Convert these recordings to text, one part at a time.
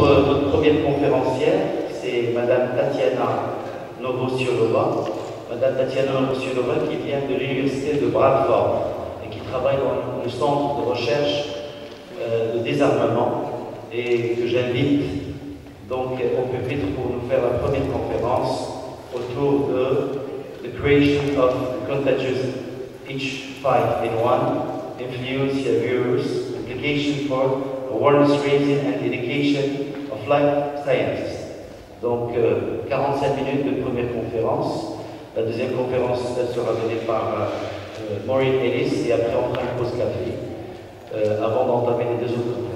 Notre première conférencière, c'est Madame Tatiana Novosiolova. Madame Tatiana Novosiolova qui vient de l'université de Bradford et qui travaille dans le centre de recherche de désarmement et que j'invite donc au pupitre pour nous faire la première conférence autour de The Creation of the Contagious H5N1, Influence, Virus, Application for Awareness Raising and Education of Life Sciences. Donc 45 minutes de première conférence. La deuxième conférence elle sera donnée par Maureen Ellis et après on fera une pause café avant d'entamer les deux autres conférences.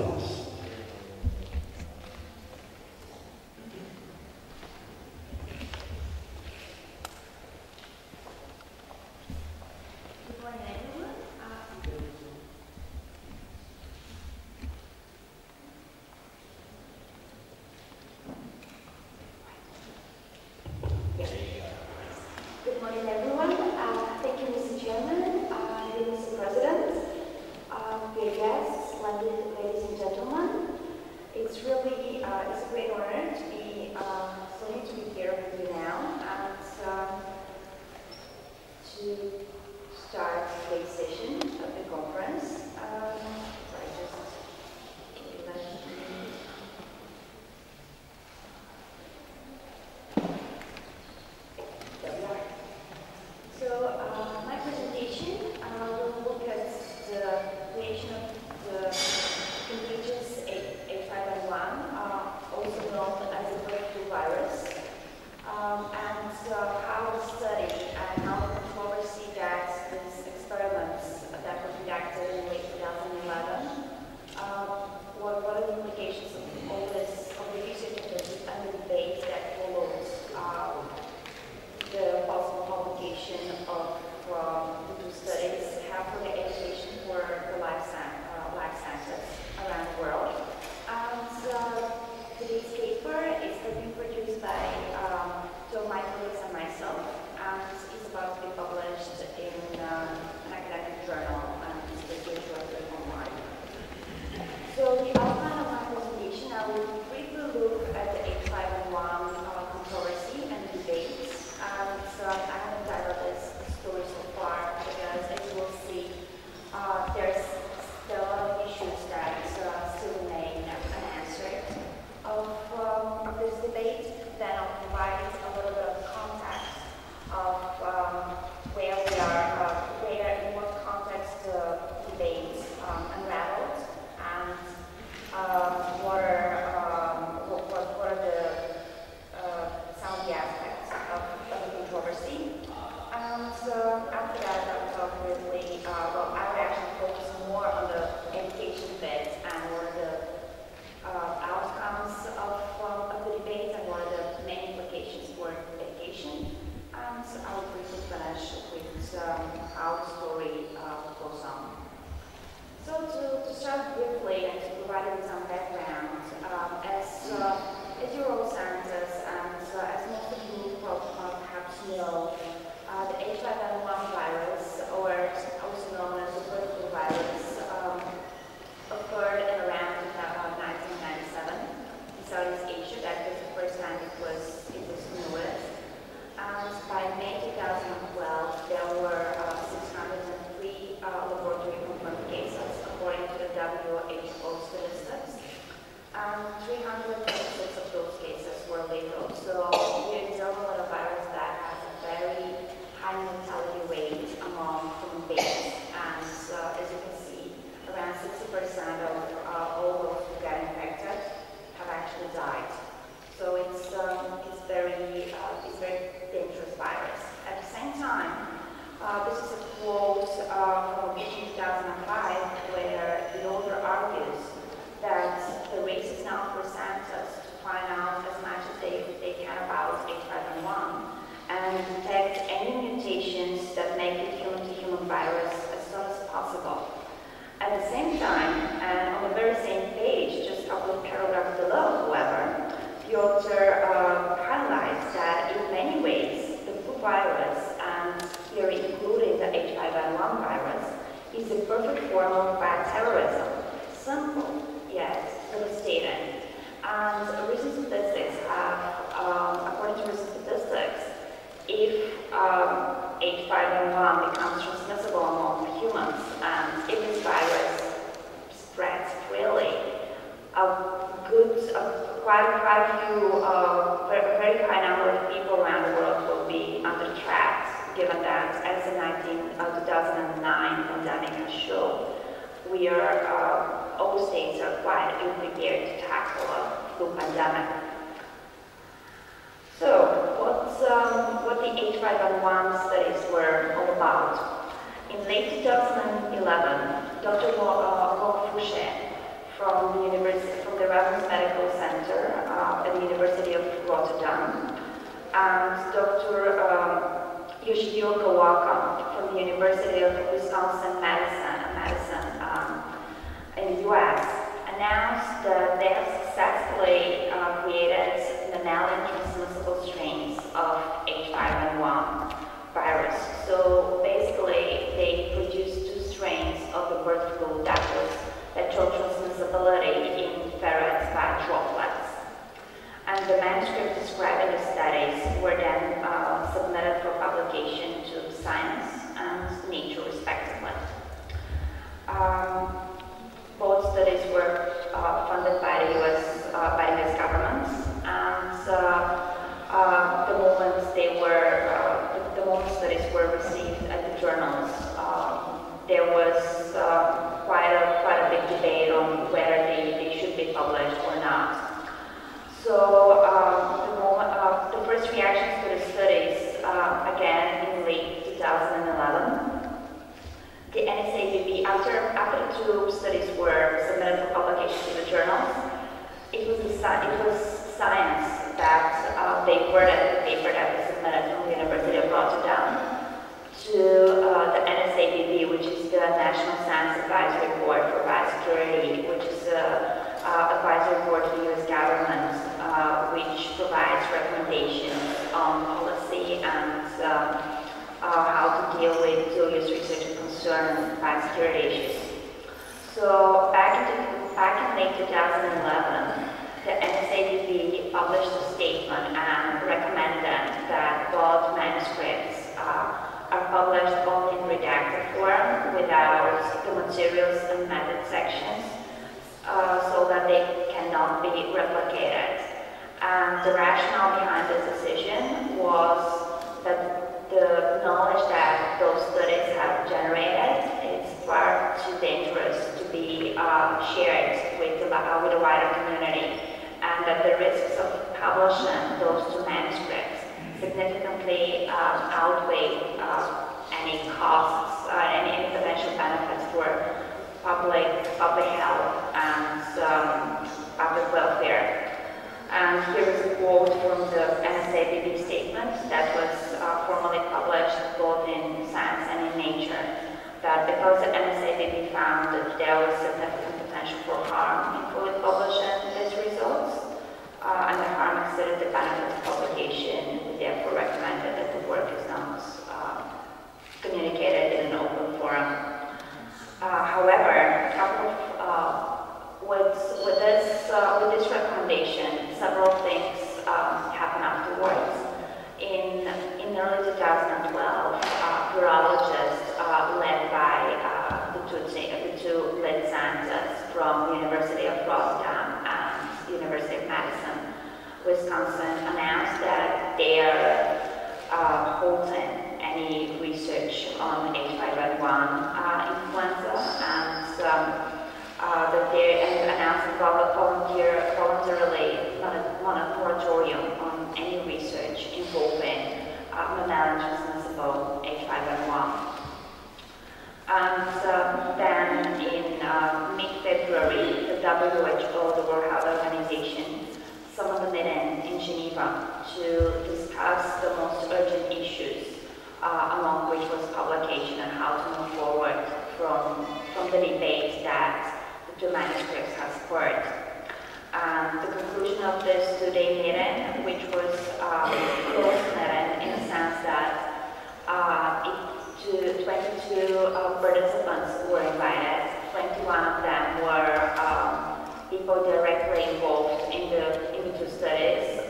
Form of bioterrorism, simple yet devastating. And recent statistics have, according to recent statistics, if H5N1 becomes transmissible among humans, and if this virus spreads freely, quite a few, very high number of people around the world will be under threat, given that, as the 2009 pandemic has shown, all states are quite ill-prepared to tackle a flu pandemic. So, what the H5N1 studies were all about. In late 2011, Dr. conf from the Erasmus Medical Center at the University of Rotterdam, and Dr. Yoshihiro Kawaka from the University of Wisconsin-Madison in the US, announced that they have successfully created mammalian transmissible strains of H5N1 virus. So basically, they produced 2 strains of the bird flu that showed transmissibility in ferrets by droplets. And the manuscripts describing the studies were then submitted for publication to Science and Nature, respectively. Both studies were funded by the US government, and the moment studies were received at the journals, there was quite a big debate on whether they should be published or not. So the first reactions to the studies, again in late 2011, the NSABB, after the 2 studies were submitted for publication to the journals, it was Science that papered the paper that was submitted from the University of Rotterdam to the NSABB, which is the National Science Advisory Board for Biosecurity, which is an advisory board to the US government, which provides recommendations on policy and how to deal with serious research and concern biosecurity issues. So back in late 2011, the NSABB published a statement and recommended that both manuscripts are published only in redacted form without the materials and method sections, so that they cannot be replicated. And the rationale behind this decision was that the knowledge that those studies have generated is far too dangerous to be shared with the wider community, and that the risks of publishing those 2 manuscripts significantly outweigh any costs, any potential benefits for public health and public welfare. And here is a quote from the NSABB statement that was formally published both in Science and in Nature, that because the NSABB found that there was significant potential for harm in fully publishing these results, and the harm exceeded the benefit of publication, we therefore recommended that the work is not communicated in an open forum. However, with this recommendation, several things happened afterwards. In early 2012, virologists led by the 2 lead scientists from the University of Rotterdam and University of Madison, Wisconsin, announced that they are halting any research on H5N1 influenza, and that they announced voluntarily a moratorium on any research involving mammalian transmissible H5N1. And then in mid-February, the WHO, the World Health Organization, summoned a meeting in Geneva to discuss the most urgent issues, among which was publication and how to move forward from the debate that the 2 manuscripts have spurred. The conclusion of this 2-day meeting, which was a closed meeting in the sense that 22 participants were invited. 21 of them were people directly involved in the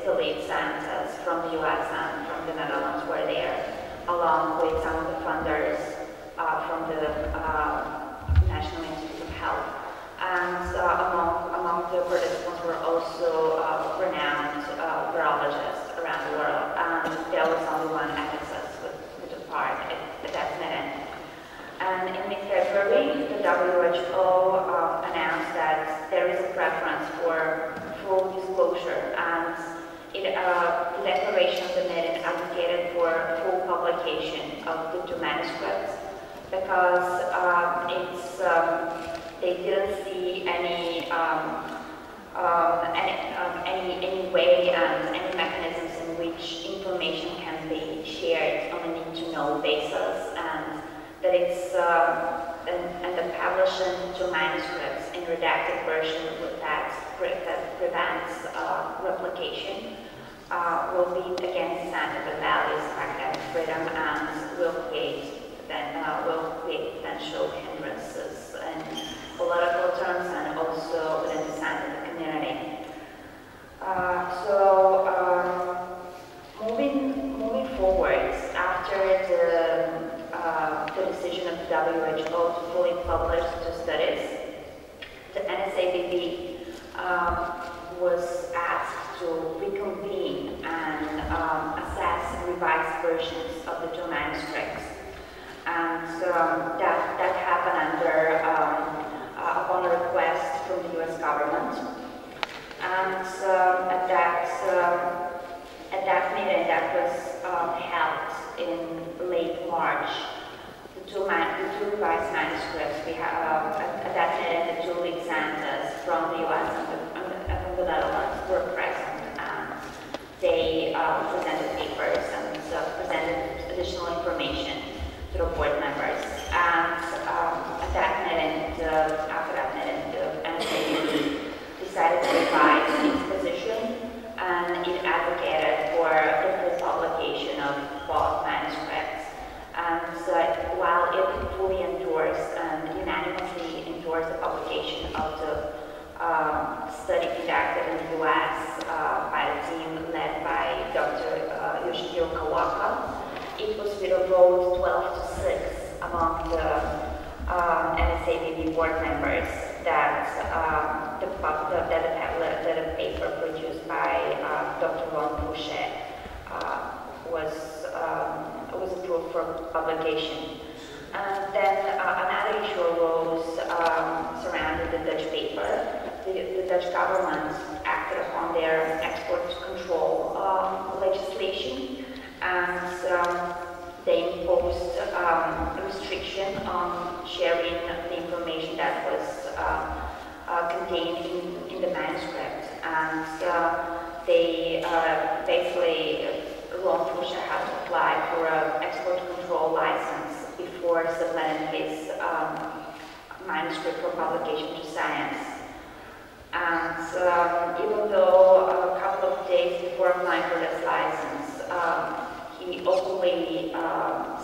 the lead scientists from the US and from the Netherlands were there, along with some of the funders from the National Institute of Health. And among the participants were also renowned virologists around the world. And there was only one ethicist who took part at that meeting. And in mid-February, the WHO announced that there is a preference for full disclosure, and the declaration of the meeting advocated for full publication of the two manuscripts because they didn't see any way and any mechanisms in which information can be shared on a need-to-know basis, and that it's and the publishing two manuscripts in redacted version that prevents replication will be against standard values of academic freedom and will create potential hindrances in political terms and also within the scientific community. Moving forward, after the decision of the WHO to fully publish the studies, the NSABB was asked to reconvene and assess revised versions of the two manuscripts. And that happened upon a request from the US government. And at that meeting that was held in late March, the two revised manuscripts, we have, at that meeting, the two lead scientists from the US and from the Netherlands were present, and they presented papers and presented additional information to the board members. And at that meeting, after that meeting, the NSABB decided to revise its position, and it advocated for the full publication of both manuscripts. And while it fully endorsed and unanimously endorsed the publication of the study conducted in the US by the team led by Dr. Yoshihiro Kawaka, it was with a vote 12-6 among the NSABB board members that the paper produced by Dr. Ron Pouchet was approved for publication. And then another issue arose surrounding the Dutch paper. The Dutch government acted upon their export control legislation, and they imposed a restriction on sharing the information that was contained in the manuscript. And they basically, Ron Pouchet had to apply for an export control license before submitting his manuscript for publication to Science. And even though a couple of days before applying for this license, he openly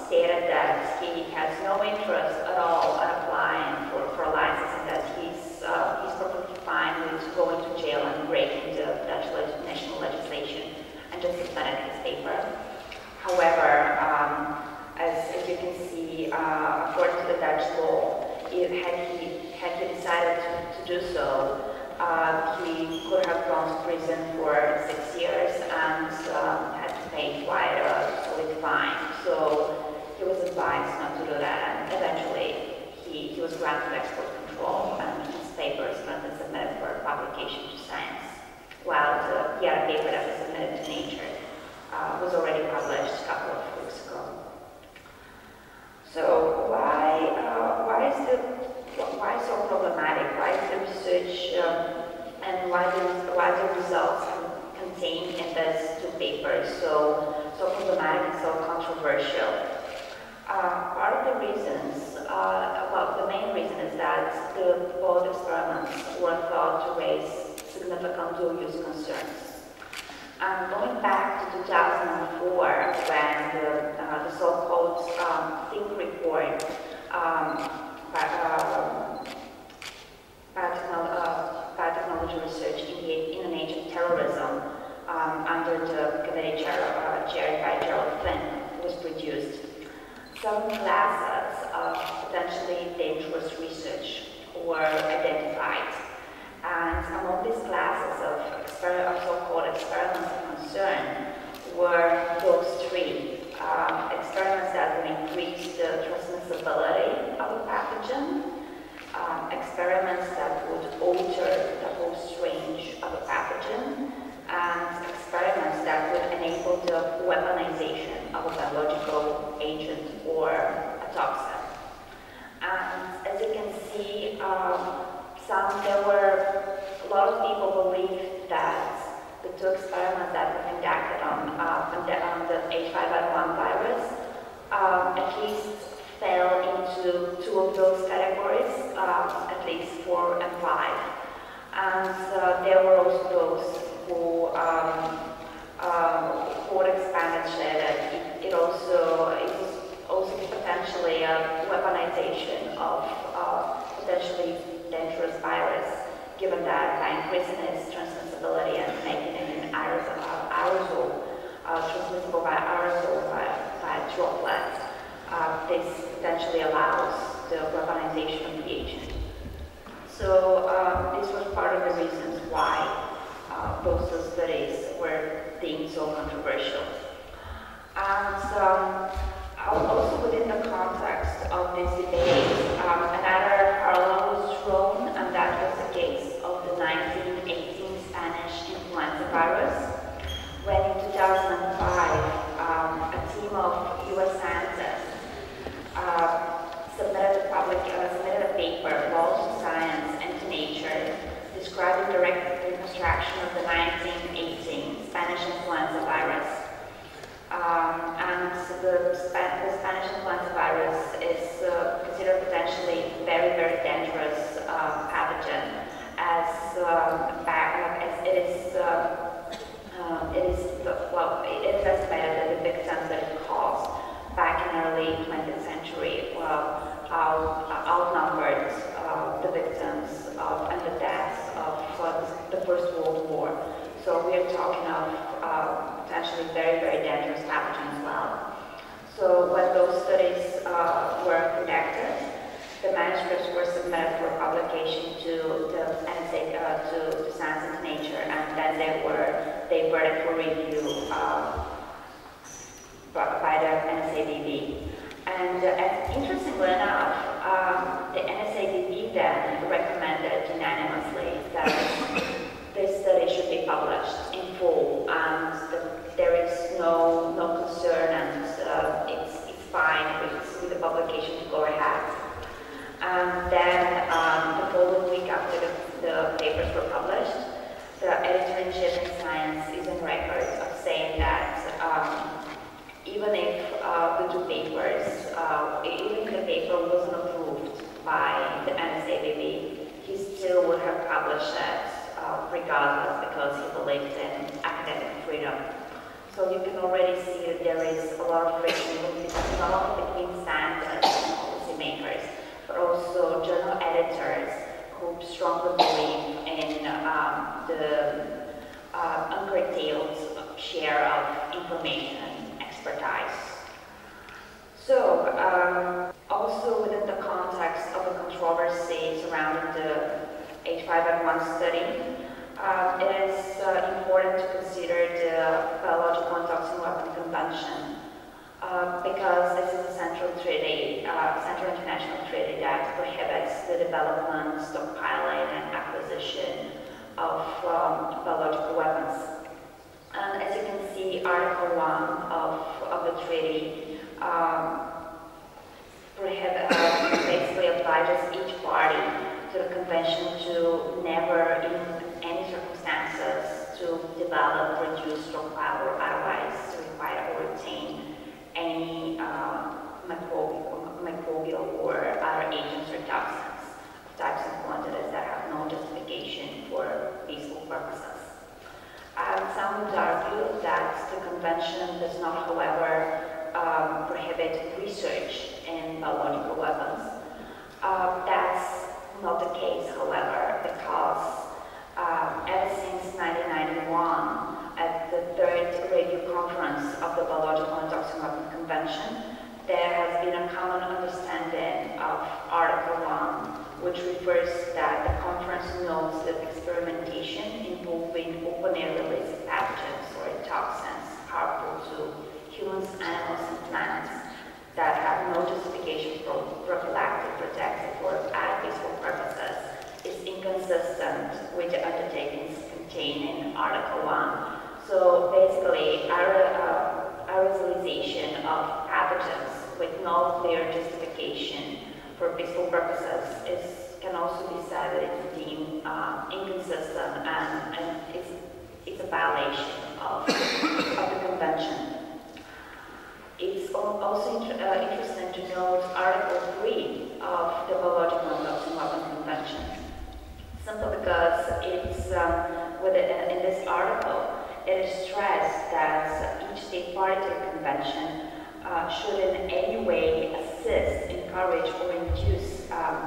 stated that he has no interest at all in applying for a license, and that he's perfectly fine with going to jail and breaking the Dutch national legislation, and just submitted his paper. However, as you can see, according to the Dutch law, had he decided to do so, he could have gone to prison for 6 years and had to pay quite a solid fine. So he was advised not to do that, and eventually he was granted export control, and his paper is currently submitted for publication to Science, while the other paper that was submitted to Nature was already published a couple of weeks ago. So why is so problematic? Why is the research and why the results contained in these two papers so problematic and so controversial? Part of the reasons, the main reason is that both experiments were thought to raise significant dual-use concerns. Going back to 2004, when the so-called Think report biotechnology research in an age of terrorism, some classes of potentially dangerous research were identified. And among these classes of so-called experiments of concern were those three. Experiments that would increase the transmissibility of a pathogen, experiments that would alter the host range of a pathogen, and experiments that would enable the weaponization of a biological agent or a toxin. And as you can see, there were a lot of people believed that the two experiments that were conducted on the H5N1 virus at least fell into two of those categories, at least 4 and 5. And there were also those who would expand and say that it was also potentially a weaponization of potentially dangerous virus, given that by increasing its transmissibility and making it an aerosol, transmissible by aerosol, by droplets, this potentially allows the weaponization of the agent. So this was part of the reasons why those two studies were deemed so controversial. And also within the context of this debate, another parallel was drawn, and that was the case of the 1918 Spanish influenza virus, when in 2005, a team of US scientists submitted a paper, Laws of Science and to Nature, describing direct reconstruction of the 1918 Spanish influenza virus. And the Spanish influenza virus is considered potentially very, very dangerous pathogen, as it is estimated that the victims that it caused back in the early 20th century outnumbered the victims and the deaths of the First World War. So we are talking of potentially very, very dangerous pathogen as well. So when those studies were conducted, the manuscripts were submitted for publication to the NSA, to Science and Nature, and then they were read for review by the NSABB. And interestingly enough, the NSABB then recommended unanimously that this study should be published in full, and there is no concern, and it's fine with the publication to go ahead. And then the following week after the papers were published, the editor-in-chief in Science is on record of saying that even if the two papers, even if the paper wasn't approved by the NSABB, he still would have published it regardless, because he believed in academic freedom. So you can already see that there is a lot of friction not only between scientists and policymakers, but also journal editors who strongly believe in the uncurtailed share of information and expertise. So, also within the context of the controversy surrounding the H5N1 study, it is important to consider the Biological and Toxin Weapon Convention, because this is a central international treaty that prohibits the development, stockpiling, and acquisition of biological weapons. And as you can see, Article 1 of the treaty basically obliges each party to the convention to never, in any circumstances, to develop, produce, stockpile, or otherwise require or obtain any microbial or other agents or toxins, types and quantities that have no justification for peaceful purposes. Some would argue that the convention does not, however, prohibit research in biological weapons. That's not the case, however, because ever since 1991, at the third review conference of the Biological and Toxin Weapon Convention, there has been a common understanding of Article 1, which refers that the conference notes that experimentation involving open-air release pathogens or toxins harmful to humans, animals, and plants that have no justification for prophylactic, protective, or peaceful purposes is inconsistent with the undertakings contained in Article 1. So basically, aerosolization of pathogens with no clear justification for peaceful purposes can also be said that it's deemed inconsistent and it's a violation of the convention. It's also interesting to note Article 3 of the Biological and Toxic Weapons Convention, simply because it's in this article it is stressed that each state party to the convention should in any way assist, encourage, or induce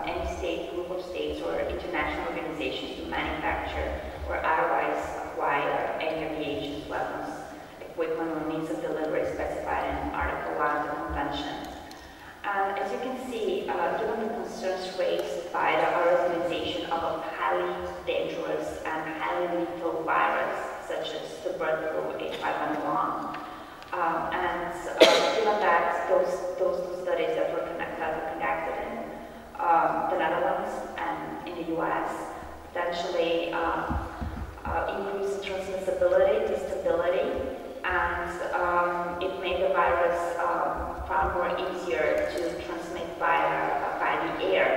any state, group of states, or international organizations to manufacture or otherwise acquire any of the agents, weapons, equipment, or means of delivery specified in Article 1 of the Convention. And as you can see, given the concerns raised by the aerosolization of a highly dangerous and highly lethal virus, such as the bird flu H5N1, and given that those studies that were conducted in the Netherlands and in the US potentially increase transmissibility, stability, and it made the virus far more easier to transmit by the air.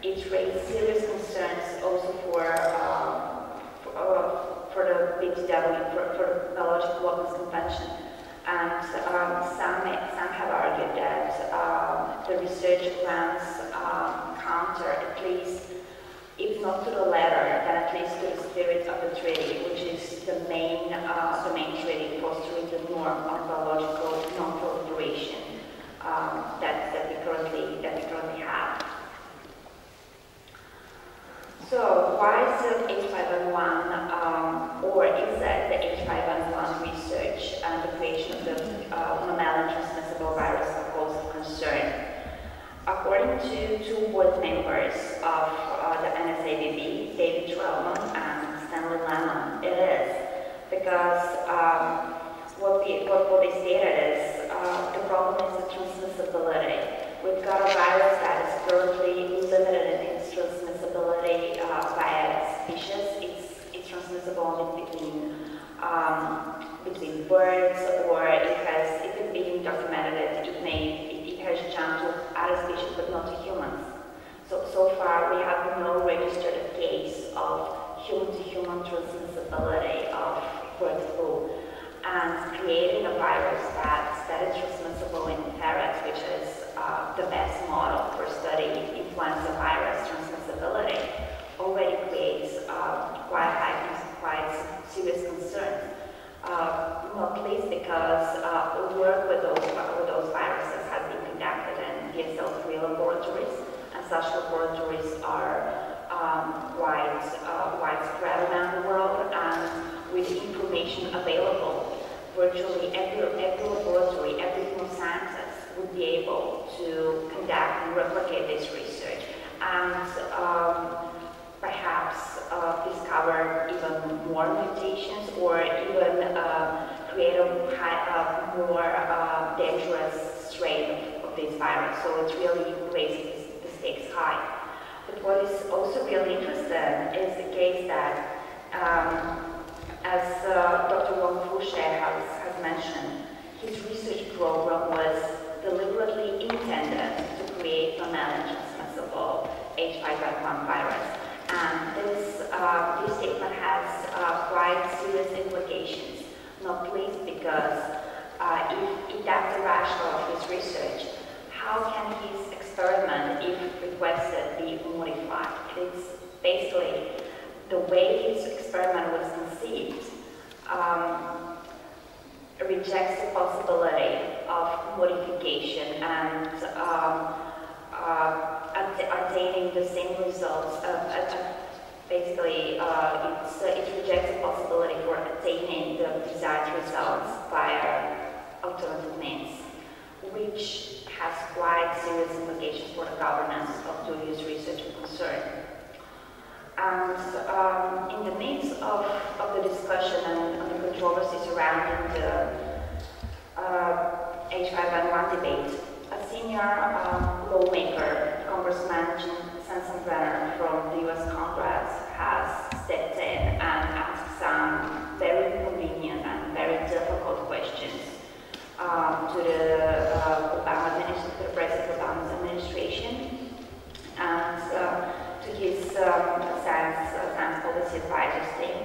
It raised serious concerns also for the BTW, for the Biological Weapons Convention. And some have argued that the research plans counter, at least, if not to the letter, then at least to the spirit of the treaty, which is the main treaty fostering the norm on biological non-proliferation that we currently have. So why is the H5N1, or is that the H5N1 research and the creation of the mammalian transmissible virus a cause of concern? According to two board members of the NSABB, David Trellman and Stanley Lemon, it is because what they stated is the problem is the transmissibility. We've got a virus that is currently limited in its transmissibility via species. It's transmissible between birds, or it has, if it's being documented, it has jumped to other species but not to humans. So far we have no registered case of human-to-human transmissibility of bird flu, and creating a virus that is transmissible in ferrets, which is the best model for studying influenza virus transmissibility, already creates quite serious concerns. Not least because work with those viruses has been conducted in BSL-3 laboratories, and such laboratories are widespread around the world, and with information available, virtually every laboratory, every human scientist would be able to conduct and replicate this research, and perhaps discover even more mutations, or even create a more dangerous strain of this virus. So it really raises the stakes high. But what is also really interesting is the case that, as Dr. Wang Fushe has mentioned, his research program was deliberately intended to create mammalian transmissible H5N1 virus. And this statement has quite serious implications, not least because if that's the rationale of his research, how can his experiment, if requested, be modified? It's basically the way his experiment was conceived rejects the possibility of modification and attaining the same results. Basically, it rejects the possibility for attaining the desired results via alternative means. which has quite serious implications for the governance of dual-use research of concern. And in the midst of the discussion and the controversy surrounding the H5N1 debate, a senior lawmaker, Congressman Sensenbrenner from the US Congress, has stepped in and asked some very inconvenient and very difficult questions to the President Obama's administration and to his science policy advisors team.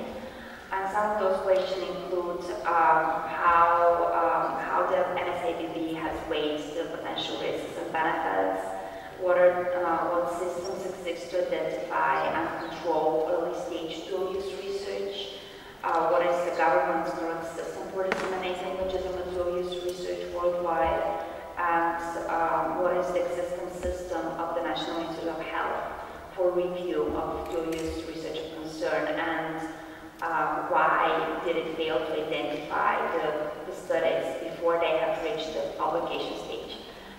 And some of those questions include how the NSABB has weighed the potential risks and benefits, what systems exist to identify and control early-stage dual-use research, what is the government's current system for disseminating legitimate dual-use research worldwide, and what is the existing system of the National Institute of Health for review of dual-use research of concern, and why did it fail to identify the studies before they have reached the publication stage.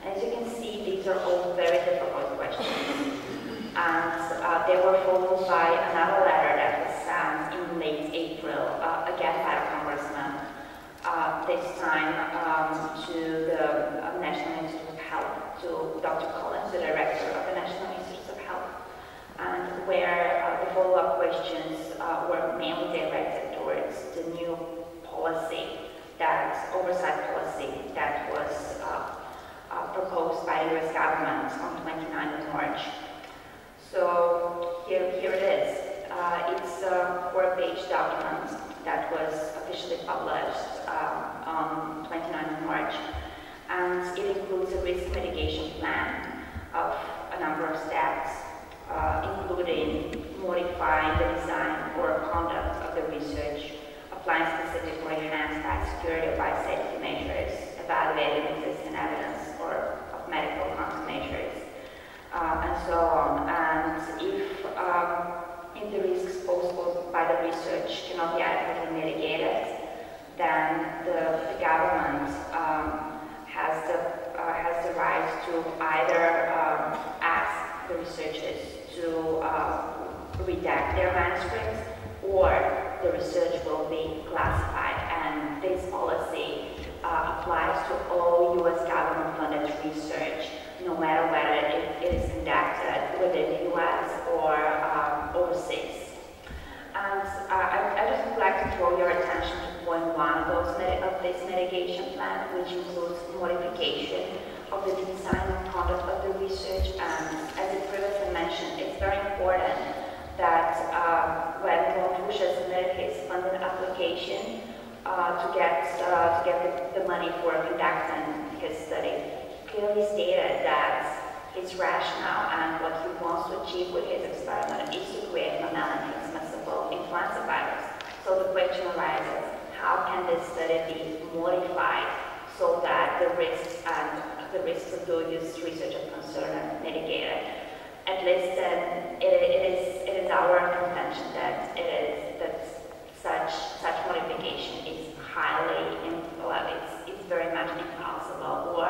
And as you can see, these are all very difficult questions. And they were followed by another letter that was sent in late April, again by a congressman, this time to the National Institute of Health, to Dr. Collins, the director of the National Institute of Health, and where the follow-up questions were mainly directed towards the new policy, that oversight policy that was proposed by the US government on 29th of March. So here it is. It's a 4-page document that was officially published on 29th of March, and it includes a risk mitigation plan of a number of steps, including modifying the design or conduct of the research, applying specific or enhanced biosecurity or biosafety measures, evaluating existing evidence or of medical countermeasures, and so on. And if the risks posed by the research cannot be adequately mitigated, then the government has the right to either ask the researchers to redact their manuscripts, or the research will be classified. And this policy applies to all US government-funded research, no matter whether it is conducted within the US or overseas. And I just would like to draw your attention to point 1 of this mitigation plan, which includes modification of the design and conduct of the research. And as I previously mentioned, it's very important that when Montouche submitted his funding application to get the money for conducting his study, clearly stated that his rationale and what he wants to achieve with his experiment is to create mammalian transmissible influenza virus. So the question arises, how can this study be modified so that the risks of dual-use research of concern are mitigated? At least it is our contention that such modification is highly, it's very much impossible, or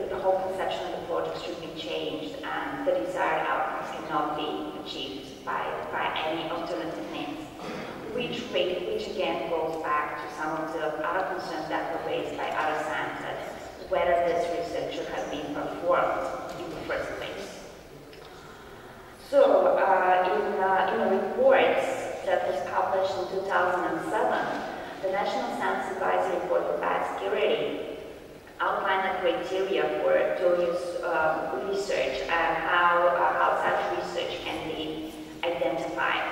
the whole conception of the project should be changed, and the desired outcomes cannot be achieved by any alternative means. Which again goes back to some of the other concerns that were raised by other scientists, whether this research should have been performed in the first place. So, in a report that was published in 2007, the National Science Advisory Board for Biosecurity outlined the criteria for dual-use research and how such research can be identified.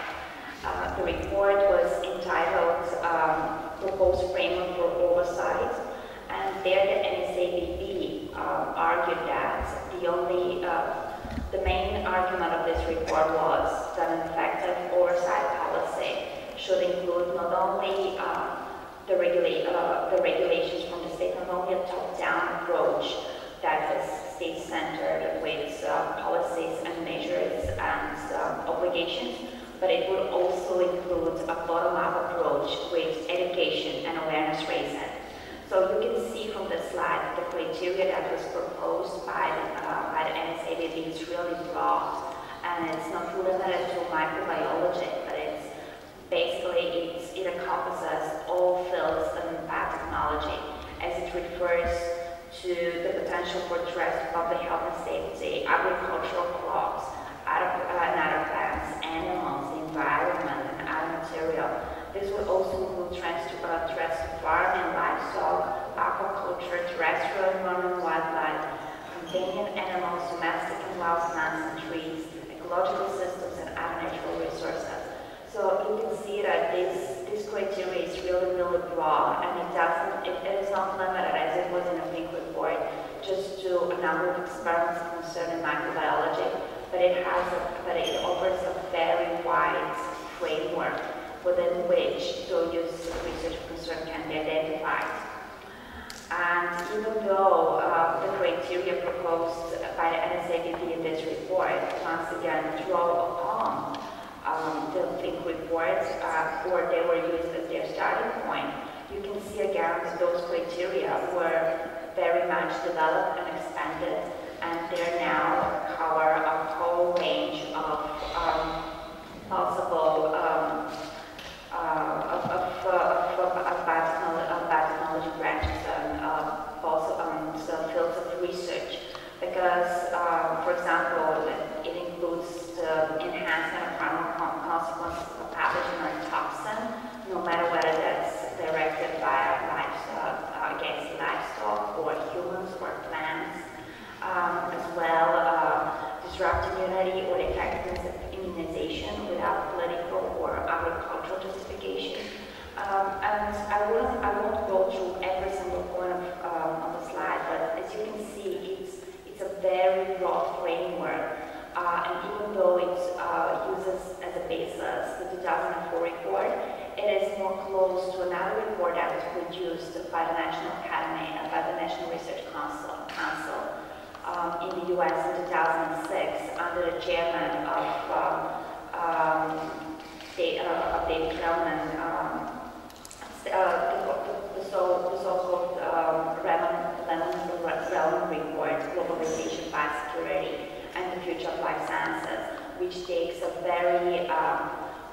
The report was entitled Proposed Framework for Oversight, and there the NSABB argued that the main argument of this report was that an effective oversight policy should include not only the regulations from the state, not only a top-down approach that is state-centered with policies and measures and obligations, but it would also include a bottom-up approach with education and awareness raising. So you can see from the slide the criteria that was proposed by the NSABB is really broad, and it's not limited to microbiology, but it's basically it encompasses all fields in biotechnology, as it refers to the potential for threats to public health and safety, agricultural crops, and other plants, animals, the environment, and other material. This would also include threats to farming, livestock, aquaculture, terrestrial and marine wildlife, companion animals, domestic and wild plants and trees, ecological systems, and other natural resources. So you can see that this criteria is really broad, and it is not limited, as it was in a big report, just to a number of experiments concerning microbiology, but it offers a very wide framework within which those research concerns can be identified. And even though the criteria proposed by the NSABB in this report once again draw upon the Think report, or they were used as their starting point, you can see again that those criteria were very much developed and expanded, and they now cover a whole range of possible biotechnology branches and also some fields of research, because, for example, it includes the enhancement of harmful consequences of pathogen or toxin, no matter whether that's directed by livestock, against livestock or humans or plants, as well disrupt immunity or effectiveness of immunization without political or agricultural justification. And I won't go through every single point on the slide, but as you can see, it's a very broad framework, and even though it uses as a basis the 2004 report, it is more close to another report that was produced by the National Academy and by the National Research Council in the US in 2006 under the chairman of David Krellman, the so-called Relman report, Globalization, Biosecurity, and the Future of Life Sciences, which takes a very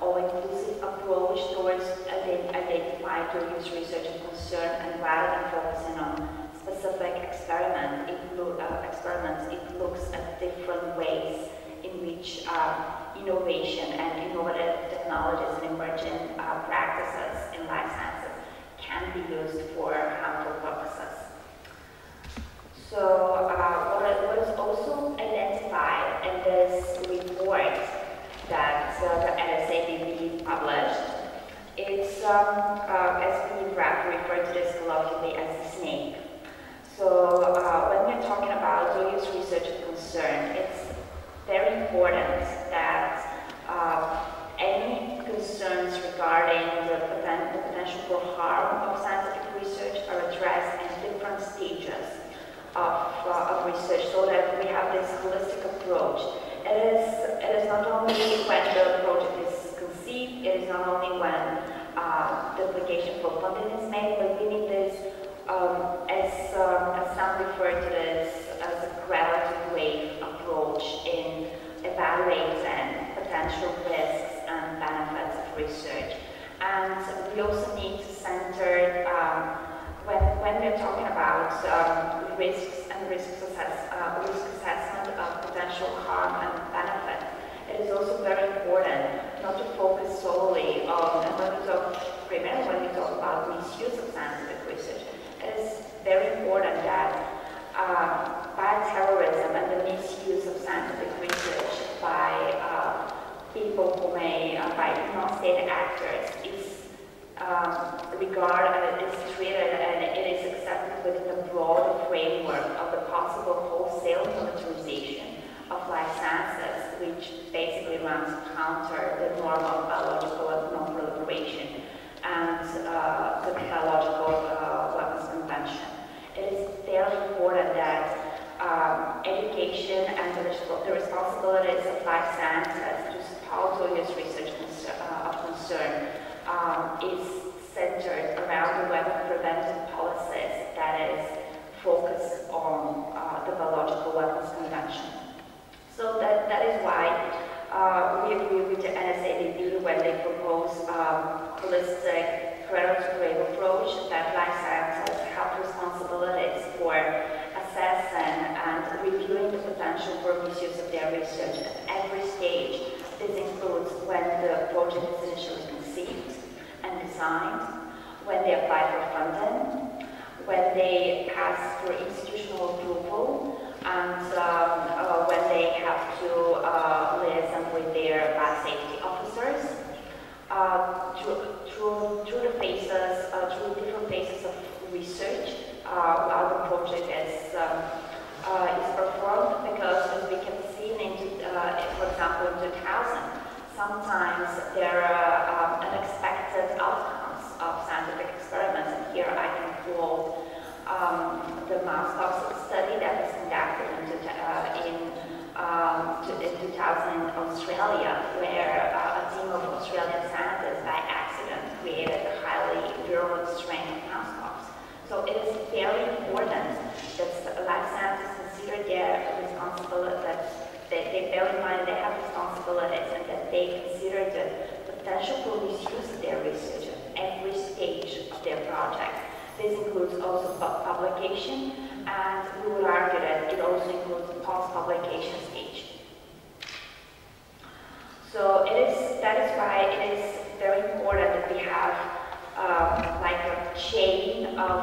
all-inclusive approach towards identifying dual-use research and concern, and rather than focusing on specific experiments, it looks at different ways in which innovation and innovative technologies and emerging practices in life sciences can be used for harmful purposes. So what is also identified in this report that the NSABB published, it's, as we refer to this colloquially as the snake. So when we're talking about dual-use research and concern, it's very important that any concerns regarding the potential for harm of scientific research are addressed in different stages of research, so that we have this holistic approach. It is not only when the project is conceived, it is not only when the application for funding is made, but we need this, as some refer to this, as a relative wave approach in evaluating potential risks and benefits of research. And we also need to center, when we're talking about risks and risk assessment of potential harm and benefit, it is also very important not to focus solely on, and when we talk about misuse of scientific research, it is very important that bioterrorism and the misuse of scientific research by people who may, by non-state actors, is regarded, is treated, and it is accepted within the broad framework of the possible wholesale militarization of life sciences, which basically runs counter the norm of biological non-proliferation and the Biological Weapons Convention. It is very important that education and the responsibilities of life sciences to support dual-use research of concern is centered around the web of preventive policies that is focused on the Biological Weapons Convention. So that is why we agree with the NSABP when they propose a holistic cradle-to-grave approach that life sciences have responsibilities for assessing and reviewing the potential for misuse of their research at every stage. This includes when the project is initially conceived and designed, when they apply for funding, when they pass for institutional approval, and when they have to liaison with their lab safety officers. Through the phases, through different phases of research, while the project is performed, because as we can see for example, in 2000, sometimes there are unexpected outcomes of scientific experiments, and here I can quote the mouse toxic study that was conducted in 2000 in Australia, where a team of Australian scientists by accident created a highly virulent strain of mouse. So it is very important that life scientists consider their responsibility, that they bear in mind they have responsibilities, and that they consider the potential for misuse of their research at every stage of their project. This includes also publication, and we would argue that it also includes the post-publication stage. So that is why it is very important that we have like a chain of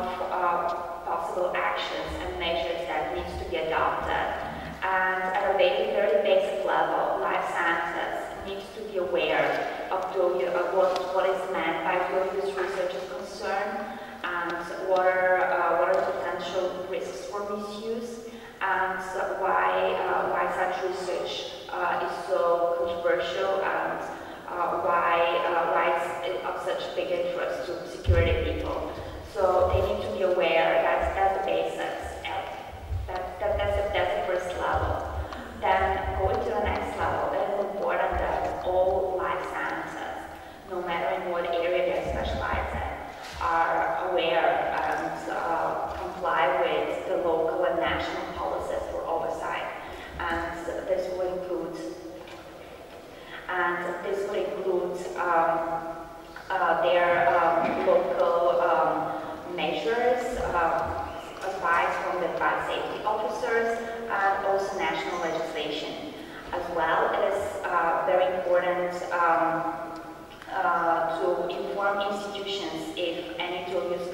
possible actions and measures that needs to be adopted. And at a very basic level, life sciences needs to be aware of what is meant by dual-use research is concerned, and what are the potential risks for misuse, and why such research is so controversial, and why it's of such big interest to security people. So they need to be aware. That's the basics. That's the first level. Then going to the next level, it is important that all life sciences, no matter in what area they're specialized in, are aware and comply with the local and national policies for oversight. And this would include their local measures, advice from the fire safety officers, and also national legislation. As well, it is very important to inform institutions if any dual-use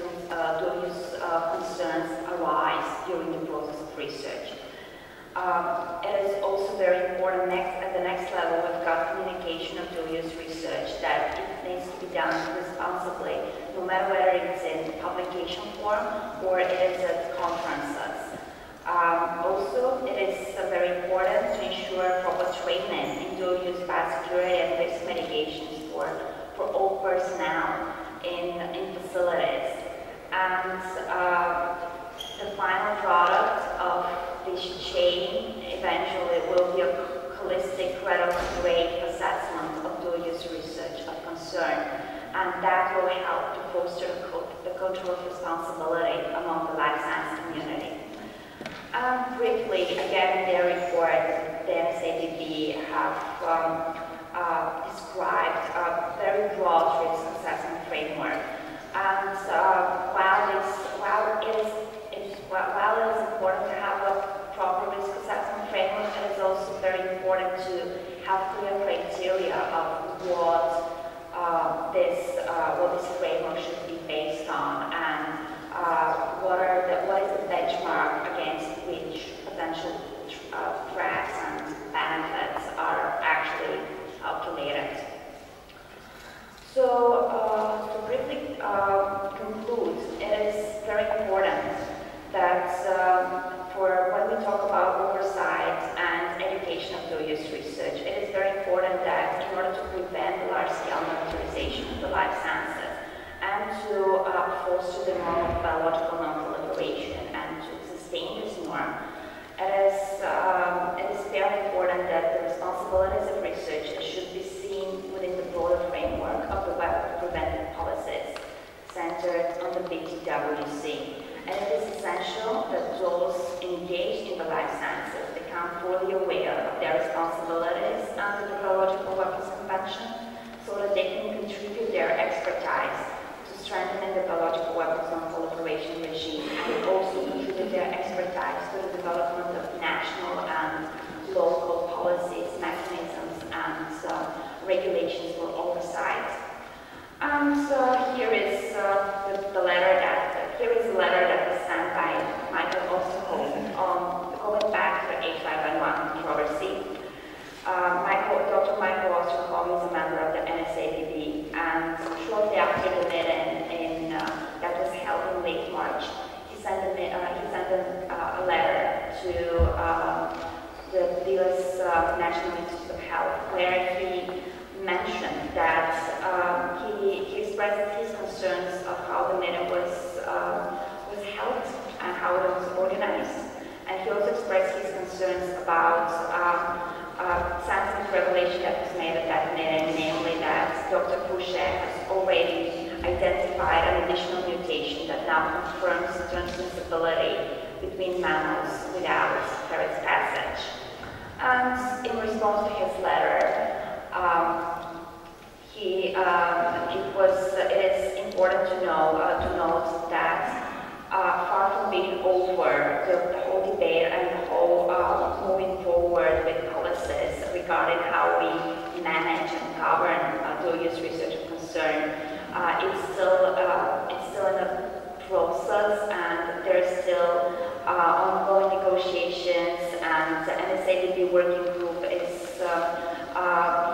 concerns arise during the process of research. It is also very important at the next level, we've got communication of dual-use research, that it needs to be done responsibly, no matter whether it's in publication form or it is at conferences. Also, it is very important to ensure proper training in dual-use biosecurity and risk mitigations for all personnel in facilities. And the final product of this chain eventually will be a holistic cradle-to-grave assessment of dual-use research of concern, and that will help to foster the culture of responsibility among the life science community. Briefly, again, in their report, the NSABP have described a very broad risk assessment framework. And while it is important to have a proper risk assessment framework, it is also very important to have clear criteria of what this framework should be based on, and what is the benchmark against which potential threats and benefits are actually calculated. So to briefly conclude, it is very important that for when we talk about oversight and education of dual-use research, it is very important that in order to prevent large-scale militarization of the life sciences and to foster the norm of biological non-proliferation and to sustain this norm, it is very important that the responsibilities of research should be seen within the broader framework of the weapon preventive policies centered on the BTWC. And it is essential that those engaged in the life sciences become fully aware of their responsibilities under the Biological Weapons Convention so that they can contribute their expertise to strengthening the biological weapons non-proliferation regime and also contribute their expertise to the development of national and local policies, mechanisms, and regulations for oversight. And here is the letter that was sent by Michael Osterholm going back to the H5N1 controversy. Dr. Michael Osterholm is a member of the NSABB, and shortly after the meeting that was held in late March, he sent a letter to the U.S. National Institute of Health, where he mentioned that he expressed his concerns of how the meeting was held and how it was organized, and he also expressed his concerns about scientific revelation that was made at that meeting, namely that Dr. Fouché has already identified an additional mutation that now confirms transmissibility between mammals without Ferret's passage. And in response to his letter, it is important to note that far from being over, the whole debate and the whole moving forward with policies regarding how we manage and govern dual-use research of concern, it's still in a process, and there's still ongoing negotiations, and the NSABB working group is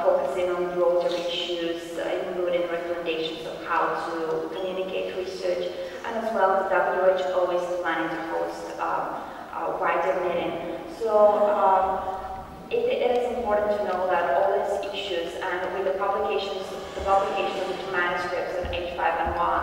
focusing on broader issues, including recommendations of how to communicate research, and as well the WHO is planning to host a wider meeting. So it is important to know that all these issues, and with the publication of the two manuscripts on H5N1,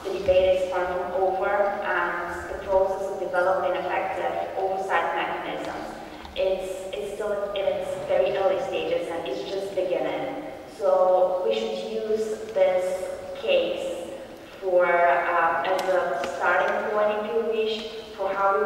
the debate is far from over, and the process of developing effective oversight mechanisms it's still in its very early stages, and it's just beginning. So we should use this case for as a starting point, if you wish, for how we